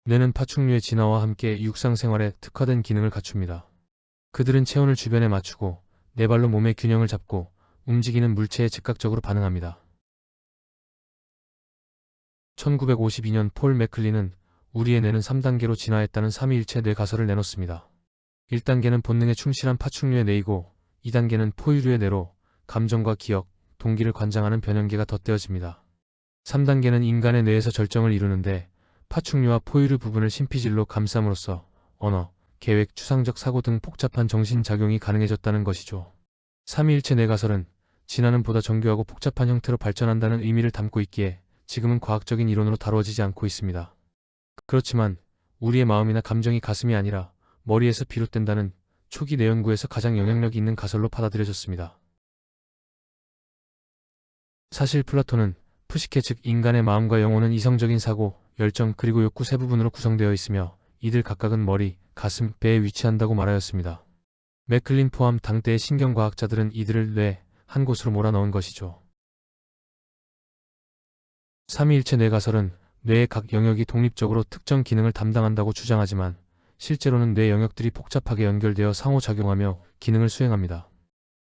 뇌는 파충류의 진화와 함께 육상 생활에 특화된 기능을 갖춥니다. 그들은 체온을 주변에 맞추고 네 발로 몸의 균형을 잡고 움직이는 물체에 즉각적으로 반응합니다. 1952년 폴 맥클린은 우리의 뇌는 3단계로 진화했다는 삼위일체 뇌 가설을 내놓습니다. 1단계는 본능에 충실한 파충류의 뇌이고 2단계는 포유류의 뇌로 감정과 기억, 동기를 관장하는 변형계가 덧대어집니다. 3단계는 인간의 뇌에서 절정을 이루는데 파충류와 포유류 부분을 심피질로 감쌈으로써 언어, 계획, 추상적 사고 등 복잡한 정신작용이 가능해졌다는 것이죠. 삼위일체 뇌 가설은 진화는 보다 정교하고 복잡한 형태로 발전한다는 의미를 담고 있기에 지금은 과학적인 이론으로 다루어지지 않고 있습니다. 그렇지만 우리의 마음이나 감정이 가슴이 아니라 머리에서 비롯된다는 초기 뇌 연구에서 가장 영향력이 있는 가설로 받아들여졌습니다. 사실 플라톤은 푸시케 즉 인간의 마음과 영혼은 이성적인 사고, 열정 그리고 욕구 세 부분으로 구성되어 있으며 이들 각각은 머리, 가슴, 배에 위치한다고 말하였습니다. 맥클린 포함 당대의 신경과학자들은 이들을 뇌 한 곳으로 몰아넣은 것이죠. 삼위일체 뇌 가설은 뇌의 각 영역이 독립적으로 특정 기능을 담당한다고 주장하지만 실제로는 뇌 영역들이 복잡하게 연결되어 상호작용하며 기능을 수행합니다.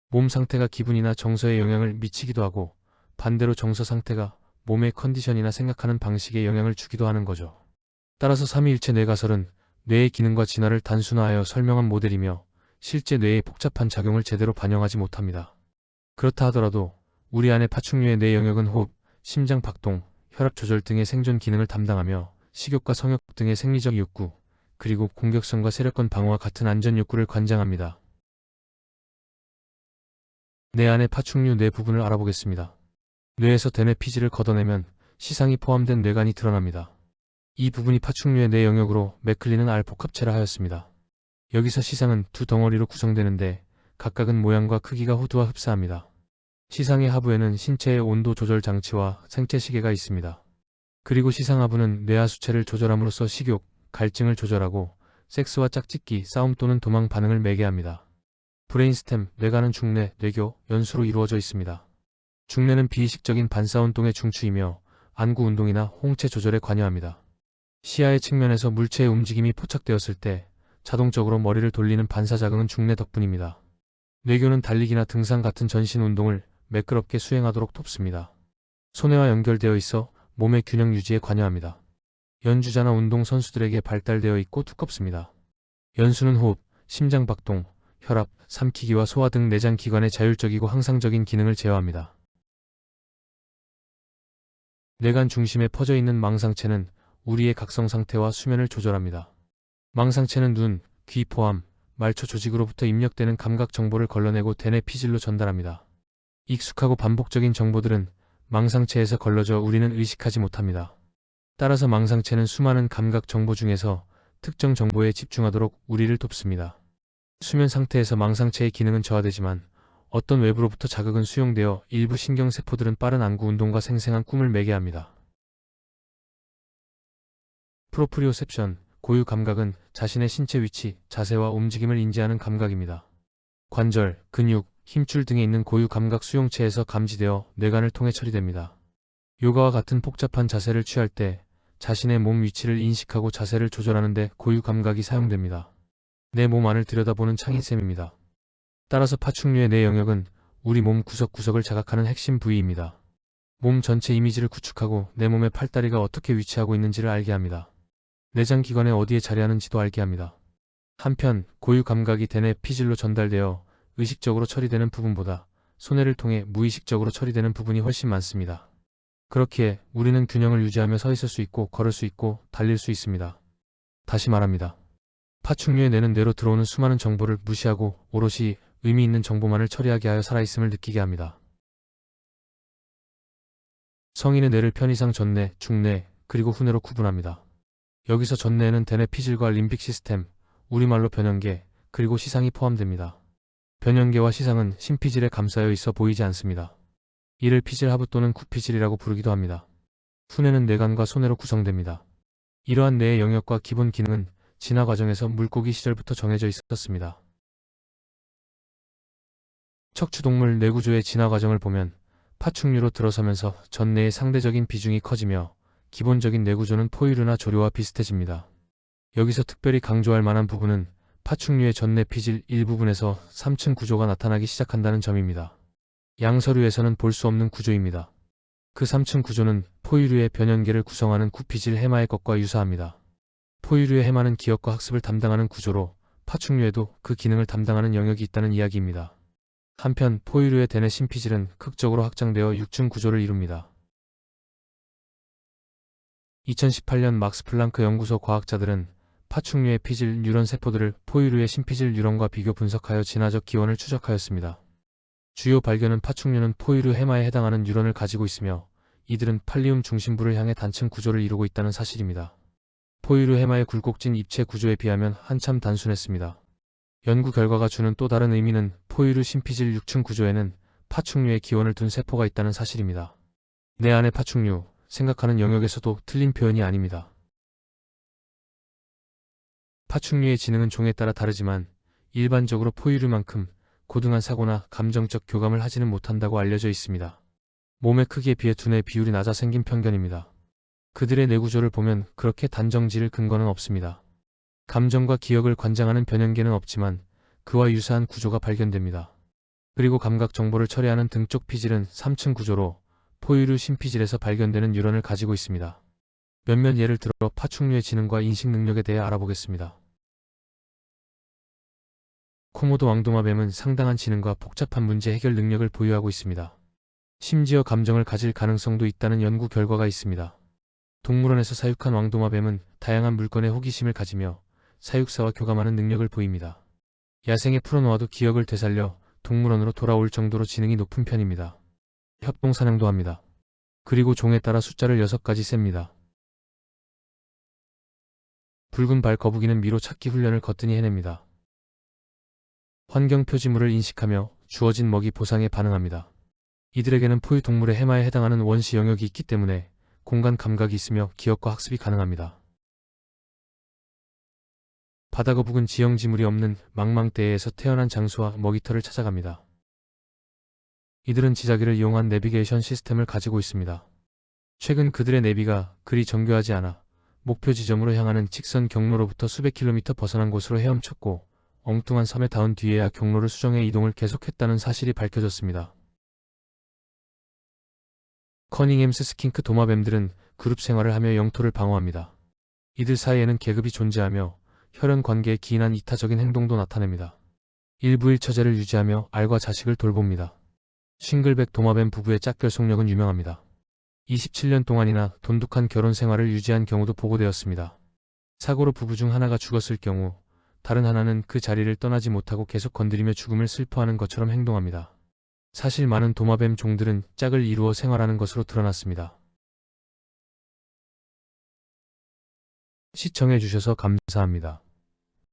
몸 상태가 기분이나 정서에 영향을 미치기도 하고 반대로 정서 상태가 몸의 컨디션이나 생각하는 방식에 영향을 주기도 하는 거죠. 따라서 삼위일체 뇌 가설은 뇌의 기능과 진화를 단순화하여 설명한 모델이며 실제 뇌의 복잡한 작용을 제대로 반영하지 못합니다. 그렇다 하더라도 우리 안의 파충류의 뇌 영역은 호흡, 심장 박동, 혈압 조절 등의 생존 기능을 담당하며 식욕과 성욕 등의 생리적 욕구, 그리고 공격성과 세력권 방어와 같은 안전 욕구를 관장합니다. 뇌 안의 파충류 뇌 부분을 알아보겠습니다. 뇌에서 대뇌 피질을 걷어내면 시상이 포함된 뇌관이 드러납니다. 이 부분이 파충류의 뇌 영역으로 맥클린은 알복합체라 하였습니다. 여기서 시상은 두 덩어리로 구성되는데 각각은 모양과 크기가 호두와 흡사합니다. 시상의 하부에는 신체의 온도 조절 장치와 생체 시계가 있습니다. 그리고 시상 하부는 뇌하 수체를 조절함으로써 식욕, 갈증을 조절하고 섹스와 짝짓기, 싸움 또는 도망 반응을 매개합니다. 브레인스템, 뇌관은 중뇌, 뇌교, 연수로 이루어져 있습니다. 중뇌는 비의식적인 반사운동의 중추이며 안구 운동이나 홍채 조절에 관여합니다. 시야의 측면에서 물체의 움직임이 포착되었을 때 자동적으로 머리를 돌리는 반사작용은 중뇌 덕분입니다. 뇌교는 달리기나 등산 같은 전신 운동을 매끄럽게 수행하도록 돕습니다. 손해와 연결되어 있어 몸의 균형 유지에 관여합니다. 연주자나 운동선수들에게 발달되어 있고 두껍습니다. 연수는 호흡, 심장 박동, 혈압, 삼키기와 소화 등 내장 기관의 자율적이고 항상적인 기능을 제어합니다. 뇌관 중심에 퍼져 있는 망상체는 우리의 각성 상태와 수면을 조절합니다. 망상체는 눈, 귀 포함, 말초 조직으로부터 입력되는 감각 정보를 걸러내고 대뇌 피질로 전달합니다. 익숙하고 반복적인 정보들은 망상체에서 걸러져 우리는 의식하지 못합니다. 따라서 망상체는 수많은 감각 정보 중에서 특정 정보에 집중하도록 우리를 돕습니다. 수면 상태에서 망상체의 기능은 저하되지만 어떤 외부로부터 자극은 수용되어 일부 신경세포들은 빠른 안구 운동과 생생한 꿈을 매개합니다. 프로프리오셉션, 고유 감각은 자신의 신체 위치, 자세와 움직임을 인지하는 감각입니다. 관절, 근육, 힘줄 등에 있는 고유 감각 수용체에서 감지되어 뇌관을 통해 처리됩니다. 요가와 같은 복잡한 자세를 취할 때 자신의 몸 위치를 인식하고 자세를 조절하는 데 고유 감각이 사용됩니다. 내 몸 안을 들여다보는 창의샘입니다. 따라서 파충류의 뇌 영역은 우리 몸 구석구석을 자각하는 핵심 부위입니다. 몸 전체 이미지를 구축하고 내 몸의 팔다리가 어떻게 위치하고 있는지를 알게 합니다. 내장 기관에 어디에 자리하는지도 알게 합니다. 한편 고유 감각이 대뇌 피질로 전달되어 의식적으로 처리되는 부분보다 손해를 통해 무의식적으로 처리되는 부분이 훨씬 많습니다. 그렇기에 우리는 균형을 유지하며 서 있을 수 있고 걸을 수 있고 달릴 수 있습니다. 다시 말합니다. 파충류의 뇌는 뇌로 들어오는 수많은 정보를 무시하고 오롯이 의미 있는 정보만을 처리하게 하여 살아있음을 느끼게 합니다. 성인의 뇌를 편의상 전뇌, 중뇌, 그리고 후뇌로 구분합니다. 여기서 전뇌에는 대뇌 피질과 림빅 시스템, 우리말로 변형계, 그리고 시상이 포함됩니다. 변형계와 시상은 심피질에 감싸여 있어 보이지 않습니다. 이를 피질 하부 또는 구피질이라고 부르기도 합니다. 후뇌는 뇌관과 소뇌로 구성됩니다. 이러한 뇌의 영역과 기본 기능은 진화 과정에서 물고기 시절부터 정해져 있었습니다. 척추동물 뇌구조의 진화 과정을 보면 파충류로 들어서면서 전뇌의 상대적인 비중이 커지며 기본적인 뇌구조는 포유류나 조류와 비슷해집니다. 여기서 특별히 강조할 만한 부분은 파충류의 전내 피질 일부분에서 3층 구조가 나타나기 시작한다는 점입니다. 양서류에서는 볼 수 없는 구조입니다. 그 3층 구조는 포유류의 변연계를 구성하는 구피질 해마의 것과 유사합니다. 포유류의 해마는 기억과 학습을 담당하는 구조로 파충류에도 그 기능을 담당하는 영역이 있다는 이야기입니다. 한편 포유류의 대뇌 심피질은 극적으로 확장되어 6층 구조를 이룹니다. 2018년 막스 플랑크 연구소 과학자들은 파충류의 피질 뉴런 세포들을 포유류의 심피질 뉴런과 비교 분석하여 진화적 기원을 추적하였습니다. 주요 발견은 파충류는 포유류 해마에 해당하는 뉴런을 가지고 있으며 이들은 팔리움 중심부를 향해 단층 구조를 이루고 있다는 사실입니다. 포유류 해마의 굴곡진 입체 구조에 비하면 한참 단순했습니다. 연구 결과가 주는 또 다른 의미는 포유류 심피질 6층 구조에는 파충류의 기원을 둔 세포가 있다는 사실입니다. 내 안의 파충류, 생각하는 영역에서도 틀린 표현이 아닙니다. 파충류의 지능은 종에 따라 다르지만 일반적으로 포유류만큼 고등한 사고나 감정적 교감을 하지는 못한다고 알려져 있습니다. 몸의 크기에 비해 두뇌 비율이 낮아 생긴 편견입니다. 그들의 뇌구조를 보면 그렇게 단정 지을 근거는 없습니다. 감정과 기억을 관장하는 변연계는 없지만 그와 유사한 구조가 발견됩니다. 그리고 감각 정보를 처리하는 등 쪽 피질은 3층 구조로 포유류 심피질에서 발견되는 뉴런을 가지고 있습니다. 몇몇 예를 들어 파충류의 지능과 인식 능력에 대해 알아보겠습니다. 코모도 왕도마뱀은 상당한 지능과 복잡한 문제 해결 능력을 보유하고 있습니다. 심지어 감정을 가질 가능성도 있다는 연구 결과가 있습니다. 동물원에서 사육한 왕도마뱀은 다양한 물건에 호기심을 가지며 사육사와 교감하는 능력을 보입니다. 야생에 풀어놓아도 기억을 되살려 동물원으로 돌아올 정도로 지능이 높은 편입니다. 협동사냥도 합니다. 그리고 종에 따라 숫자를 6가지 셉니다. 붉은 발 거북이는 미로 찾기 훈련을 거뜬히 해냅니다. 환경 표지물을 인식하며 주어진 먹이 보상에 반응합니다. 이들에게는 포유 동물의 해마에 해당하는 원시 영역이 있기 때문에 공간 감각이 있으며 기억과 학습이 가능합니다. 바다거북은 지형지물이 없는 망망대해에서 태어난 장수와 먹이터를 찾아갑니다. 이들은 지자기를 이용한 내비게이션 시스템을 가지고 있습니다. 최근 그들의 내비가 그리 정교하지 않아 목표 지점으로 향하는 직선 경로로부터 수백 킬로미터 벗어난 곳으로 헤엄쳤고 엉뚱한 섬에 닿은 뒤에야 경로를 수정해 이동을 계속했다는 사실이 밝혀졌습니다. 커닝햄스 스킨크 도마뱀들은 그룹 생활을 하며 영토를 방어합니다. 이들 사이에는 계급이 존재하며 혈연 관계에 기인한 이타적인 행동도 나타냅니다. 일부일 처제를 유지하며 알과 자식을 돌봅니다. 싱글백 도마뱀 부부의 짝결속력은 유명합니다. 27년 동안이나 돈독한 결혼 생활을 유지한 경우도 보고되었습니다. 사고로 부부 중 하나가 죽었을 경우 다른 하나는 그 자리를 떠나지 못하고 계속 건드리며 죽음을 슬퍼하는 것처럼 행동합니다. 사실 많은 도마뱀 종들은 짝을 이루어 생활하는 것으로 드러났습니다. 시청해주셔서 감사합니다.